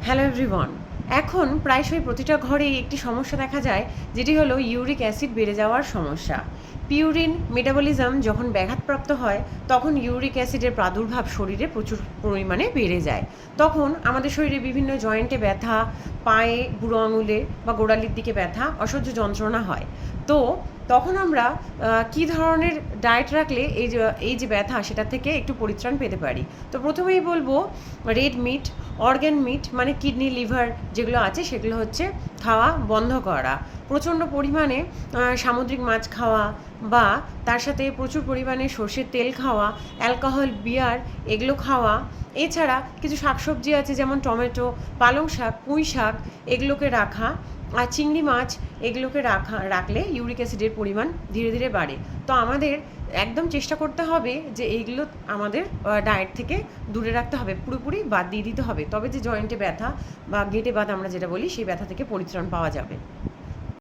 Hello everyone. এখন প্রায়শই প্রতিটা ঘরেই একটি সমস্যা দেখা যায়, যেটি হলো ইউরিক অ্যাসিড বেড়ে যাওয়ার সমস্যা। পিউরিন মেটাবলিজম যখন ব্যাঘাতপ্রাপ্ত হয়, তখন ইউরিক অ্যাসিডের প্রাদুর্ভাব শরীরে প্রচুর পরিমাণে বেড়ে যায়। তখন আমাদের শরীরে বিভিন্ন জয়েন্টে ব্যথা, পায়ে, বুড়ো আঙুলে বা গোড়ালির দিকে ব্যথা, অসহ্য যন্ত্রণা হয়। তো তখন আমরা কী ধরনের ডায়েট রাখলে এই যে ব্যথা, সেটা থেকে একটু পরিত্রাণ পেতে পারি। তো প্রথমেই বলবো, রেড মিট, অর্গ্যান মিট মানে কিডনি, লিভার যেগুলো আছে সেগুলো হচ্ছে খাওয়া বন্ধ করা। প্রচণ্ড পরিমাণে সামুদ্রিক মাছ খাওয়া বা তার সাথে প্রচুর পরিমাণে সর্ষের তেল খাওয়া, অ্যালকোহল, বিয়ার এগুলো খাওয়া। এছাড়া কিছু শাকসবজি আছে যেমন টমেটো, পালং শাক, পুঁই শাক, এগুলোকে রাখা। আর চিংড়ি মাছ এগুলোকে রাখলে ইউরিক অ্যাসিডের পরিমাণ ধীরে ধীরে বাড়ে। তো আমাদের একদম চেষ্টা করতে হবে যে এইগুলো আমাদের ডায়েট থেকে দূরে রাখতে হবে, পুরোপুরি বাদ দিয়ে দিতে হবে, তবে যে জয়েন্টে ব্যথা বা গেঁটে বাত আমরা যেটা বলি সেই ব্যথা থেকে পরিত্রাণ পাওয়া যাবে।